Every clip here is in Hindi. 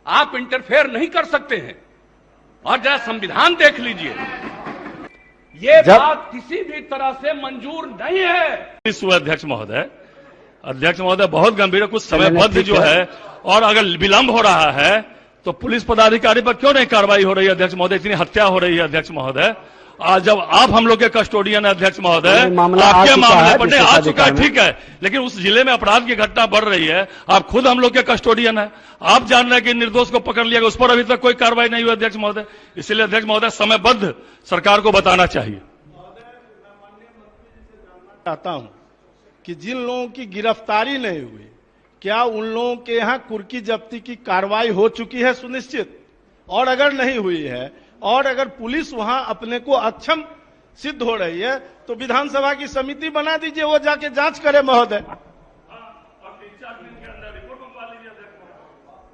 आप इंटरफेयर नहीं कर सकते हैं। और जरा संविधान देख लीजिए, ये बात किसी भी तरह से मंजूर नहीं है। अध्यक्ष महोदय बहुत गंभीर है, कुछ समयबद्ध जो है, और अगर विलंब हो रहा है तो पुलिस पदाधिकारी पर क्यों नहीं कार्रवाई हो रही है अध्यक्ष महोदय? इतनी हत्या हो रही है अध्यक्ष महोदय। आज जब आप हम लोग के कस्टोडियन है अध्यक्ष महोदय, आपके मामले पर नहीं आ चुका है, ठीक है, लेकिन उस जिले में अपराध की घटना बढ़ रही है, आप खुद हम लोग के कस्टोडियन है, आप जान रहे हैं कि निर्दोष को पकड़ लिया गया, उस पर अभी तक कोई कार्रवाई नहीं हुई अध्यक्ष महोदय। इसलिए अध्यक्ष महोदय समयबद्ध सरकार को बताना चाहिए। चाहता हूं कि जिन लोगों की गिरफ्तारी नहीं हुई, क्या उन लोगों के यहां कुर्की जब्ती की कार्रवाई हो चुकी है सुनिश्चित? और अगर नहीं हुई है, और अगर पुलिस वहां अपने को अक्षम सिद्ध हो रही है, तो विधानसभा की समिति बना दीजिए, वो जाके जांच करे महोदय।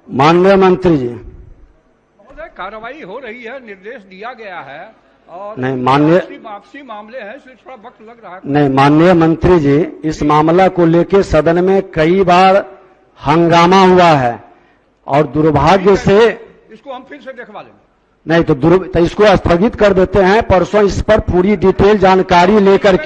माननीय मंत्री जी, महोदय कार्रवाई हो रही है, निर्देश दिया गया है, और नहीं माननीय वापसी मामले हैं, इसलिए थोड़ा वक्त लग रहा है। नहीं माननीय मंत्री जी, इस मामला को लेकर सदन में कई बार हंगामा हुआ है, और दुर्भाग्य से इसको हम फिर से देखवा लेंगे। नहीं तो इसको स्थगित कर देते हैं। परसों इस पर पूरी डिटेल जानकारी लेकर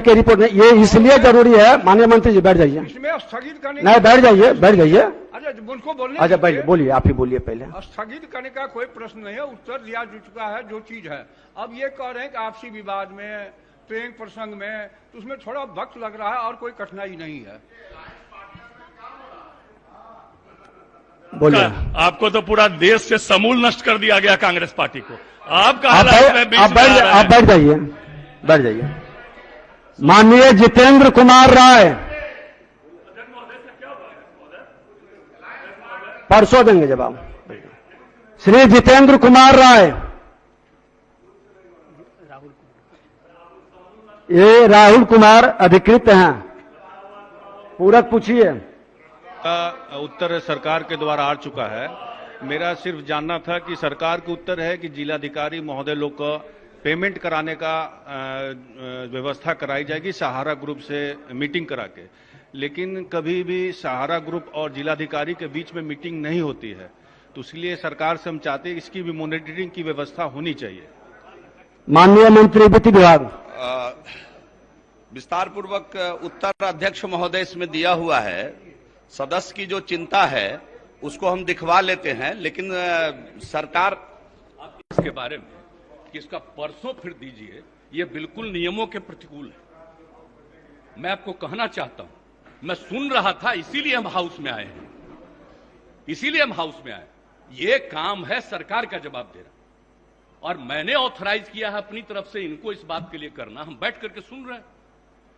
के रिपोर्ट, ये इसलिए जरूरी है। माननीय मंत्री जी बैठ जाइए, इसमें स्थगित करने नहीं बैठ जाइए। अच्छा उनको बोलने, अच्छा बोलिए, आप ही बोलिए पहले। स्थगित करने का कोई प्रश्न नहीं है, उत्तर दिया जा चुका है जो चीज है। अब ये कह रहे हैं कि आपसी विवाद में, प्रेम प्रसंग में, तो उसमें थोड़ा वक्त लग रहा है, और कोई कठिनाई नहीं है। बोलिए। आपको तो पूरा देश से समूल नष्ट कर दिया गया कांग्रेस पार्टी को। आप बैठ जाइए। माननीय जितेंद्र कुमार राय, परसों देंगे जवाब। श्री जितेंद्र कुमार राय, ये राहुल कुमार अधिकृत हैं, पूरक पूछिए। का उत्तर सरकार के द्वारा आ चुका है। मेरा सिर्फ जानना था कि सरकार का उत्तर है कि जिलाधिकारी महोदय लोग को पेमेंट कराने का व्यवस्था कराई जाएगी सहारा ग्रुप से मीटिंग करा के, लेकिन कभी भी सहारा ग्रुप और जिलाधिकारी के बीच में मीटिंग नहीं होती है, तो इसलिए सरकार से हम चाहते हैं इसकी भी मॉनिटरिंग की व्यवस्था होनी चाहिए। माननीय मंत्री वित्त विभाग, विस्तार पूर्वक उत्तर अध्यक्ष महोदय इसमें दिया हुआ है। सदस्य की जो चिंता है उसको हम दिखवा लेते हैं, लेकिन सरकार इसके बारे में कि इसका परसों फिर दीजिए, ये बिल्कुल नियमों के प्रतिकूल है। मैं आपको कहना चाहता हूं, मैं सुन रहा था, इसीलिए हम हाउस में आए हैं, ये काम है सरकार का जवाब देना, और मैंने ऑथराइज किया है अपनी तरफ से इनको इस बात के लिए करना। हम बैठ करके सुन रहे हैं,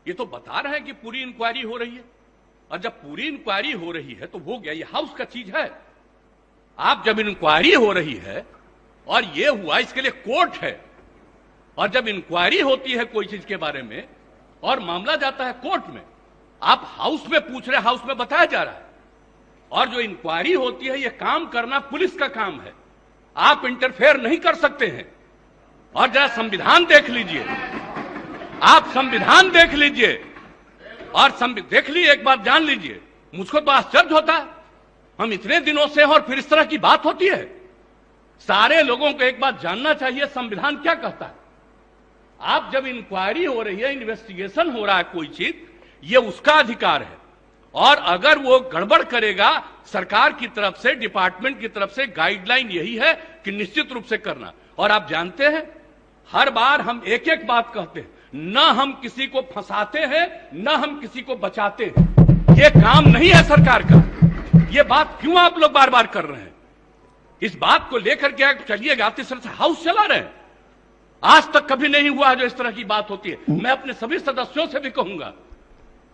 ये तो बता रहे हैं कि पूरी इंक्वायरी हो रही है, और जब पूरी इंक्वायरी हो रही है तो हो गया, ये हाउस का चीज है। आप जब इंक्वायरी हो रही है और ये हुआ, इसके लिए कोर्ट है, और जब इंक्वायरी होती है कोई चीज के बारे में और मामला जाता है कोर्ट में, आप हाउस में पूछ रहे, हाउस में बताया जा रहा है, और जो इंक्वायरी होती है ये काम करना पुलिस का काम है, आप इंटरफेयर नहीं कर सकते हैं। और जरा संविधान देख लीजिए, आप संविधान देख लीजिए, और देख लीजिए, एक बात जान लीजिए, मुझको तो आश्चर्य होता है, हम इतने दिनों से और फिर इस तरह की बात होती है। सारे लोगों को एक बात जानना चाहिए, संविधान क्या कहता है। आप जब इंक्वायरी हो रही है, इन्वेस्टिगेशन हो रहा है कोई चीज, ये उसका अधिकार है, और अगर वो गड़बड़ करेगा, सरकार की तरफ से, डिपार्टमेंट की तरफ से गाइडलाइन यही है कि निश्चित रूप से करना। और आप जानते हैं, हर बार हम एक एक बात कहते हैं, न हम किसी को फंसाते हैं, न हम किसी को बचाते हैं, ये काम नहीं है सरकार का। ये बात क्यों आप लोग बार बार कर रहे हैं? इस बात को लेकर के चलिएगा, इस तरह से हाउस चला रहे हैं। आज तक कभी नहीं हुआ जो इस तरह की बात होती है। मैं अपने सभी सदस्यों से भी कहूंगा,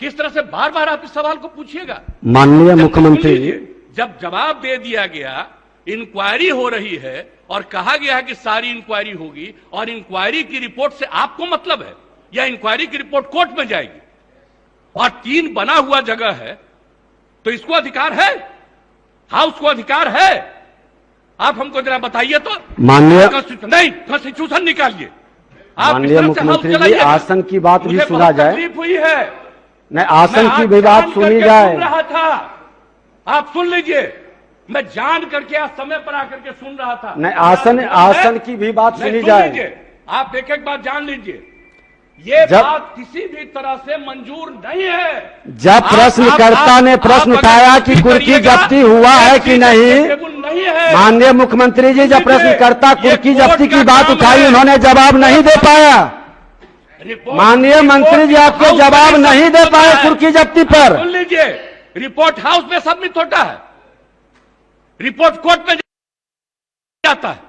किस तरह से बार बार आप इस सवाल को पूछिएगा। माननीय मुख्यमंत्री, जब जवाब दे दिया गया, इंक्वायरी हो रही है और कहा गया है कि सारी इंक्वायरी होगी, और इंक्वायरी की रिपोर्ट से आपको मतलब है, या इंक्वायरी की रिपोर्ट कोर्ट में जाएगी, और 3 बना हुआ जगह है, तो इसको अधिकार है, हाउस को अधिकार है। आप हमको जरा बताइए तो। माननीय नहीं, कॉन्स्टिट्यूशन निकालिए। माननीय मुख्यमंत्री जी, आसन की बात भी सुना जाए। तकलीफ हुई है, नहीं, आसन की भी बात सुनी जाए। रहा था, आप सुन लीजिए, मैं जान करके आज समय पर आकर के सुन रहा था। नहीं, आसन की भी बात सुनी जाए। आप एक एक बात जान लीजिए, ये बात किसी भी तरह से मंजूर नहीं है। जब प्रश्नकर्ता ने प्रश्न उठाया कि कुर्की जब्ती हुआ है कि नहीं है, माननीय मुख्यमंत्री जी जब प्रश्नकर्ता कुर्की जब्ती की बात उठाई, उन्होंने जवाब नहीं दे पाया। माननीय मंत्री जी आपको जवाब नहीं दे पाए कुर्की जब्ती पर। सुन लीजिए, रिपोर्ट हाउस में सबमिट होता है, रिपोर्ट कोर्ट में जाता है।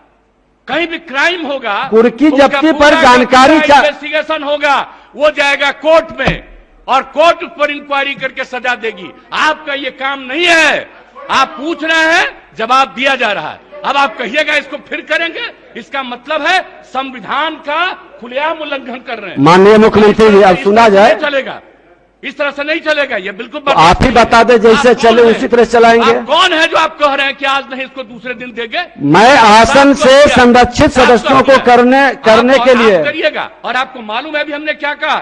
कहीं भी क्राइम होगा, कुर्की जब्ती पर जानकारी इन्वेस्टिगेशन होगा, वो जाएगा कोर्ट में और कोर्ट उस पर इंक्वायरी करके सजा देगी। आपका ये काम नहीं है। आप पूछ रहे हैं, जवाब दिया जा रहा है। अब आप कहिएगा इसको फिर करेंगे, इसका मतलब है संविधान का खुलेआम उल्लंघन कर रहे हैं। माननीय मुख्यमंत्री जी, अब सुना जाए। चलेगा, इस तरह से नहीं चलेगा, ये बिल्कुल आप ही बता दें, जैसे चले उसी तरह चलाएंगे। कौन है जो आप कह रहे हैं कि आज नहीं इसको दूसरे दिन देंगे? मैं आसन से संरक्षित सदस्यों को करने के लिए करिएगा। और आपको मालूम है अभी हमने क्या कहा,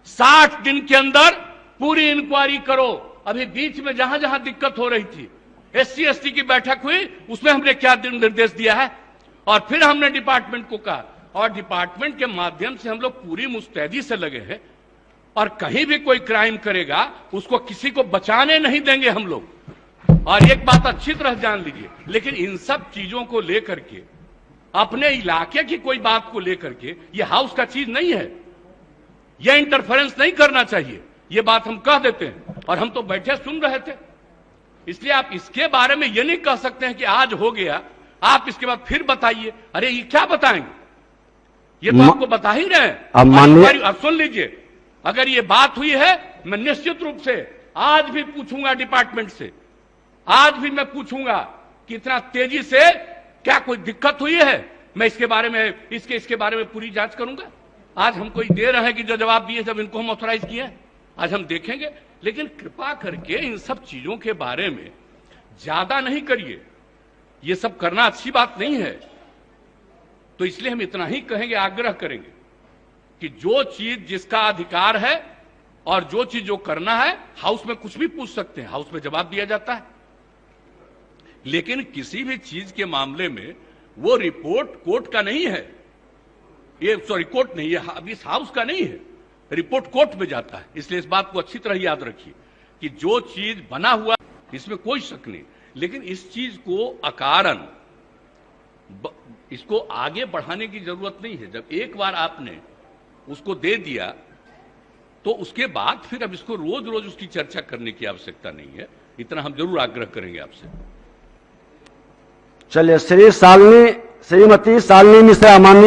60 दिन के अंदर पूरी इंक्वायरी करो। अभी बीच में जहां जहां दिक्कत हो रही थी, SC/ST की बैठक हुई, उसमें हमने क्या निर्देश दिया है, और फिर हमने डिपार्टमेंट को कहा, और डिपार्टमेंट के माध्यम से हम लोग पूरी मुस्तैदी से लगे हैं, और कहीं भी कोई क्राइम करेगा उसको किसी को बचाने नहीं देंगे हम लोग। और एक बात अच्छी तरह जान लीजिए, लेकिन इन सब चीजों को लेकर के, अपने इलाके की कोई बात को लेकर के, ये हाउस का चीज नहीं है, यह इंटरफेरेंस नहीं करना चाहिए। ये बात हम कह देते हैं, और हम तो बैठे सुन रहे थे। इसलिए आप इसके बारे में ये नहीं कह सकते हैं कि आज हो गया, आप इसके बाद फिर बताइए। अरे ये क्या बताएंगे, ये तो आपको बता ही रहे हैं। अब सुन लीजिए, अगर ये बात हुई है, मैं निश्चित रूप से आज भी पूछूंगा डिपार्टमेंट से, आज भी मैं पूछूंगा कि इतना तेजी से क्या कोई दिक्कत हुई है। मैं इसके बारे में इसके बारे में पूरी जांच करूंगा। आज हमको दे रहे हैं कि जो जवाब दिए जब इनको हम ऑथराइज किए हैं, आज हम देखेंगे। लेकिन कृपा करके इन सब चीजों के बारे में ज्यादा नहीं करिए, ये सब करना अच्छी बात नहीं है। तो इसलिए हम इतना ही कहेंगे, आग्रह करेंगे कि जो चीज जिसका अधिकार है और जो चीज जो करना है, हाउस में कुछ भी पूछ सकते हैं, हाउस में जवाब दिया जाता है। लेकिन किसी भी चीज के मामले में वो रिपोर्ट कोर्ट का नहीं है, ये कोर्ट नहीं है, अभी इस हाउस का नहीं है, रिपोर्ट कोर्ट में जाता है। इसलिए इस बात को अच्छी तरह याद रखिए कि जो चीज बना हुआ, इसमें कोई शक नहीं, लेकिन इस चीज को अकारण इसको आगे बढ़ाने की जरूरत नहीं है। जब एक बार आपने उसको दे दिया, तो उसके बाद फिर अब इसको रोज रोज उसकी चर्चा करने की आवश्यकता नहीं है। इतना हम जरूर आग्रह करेंगे आपसे। चलिए, श्रीमती शालिनी मिश्रा, माननीय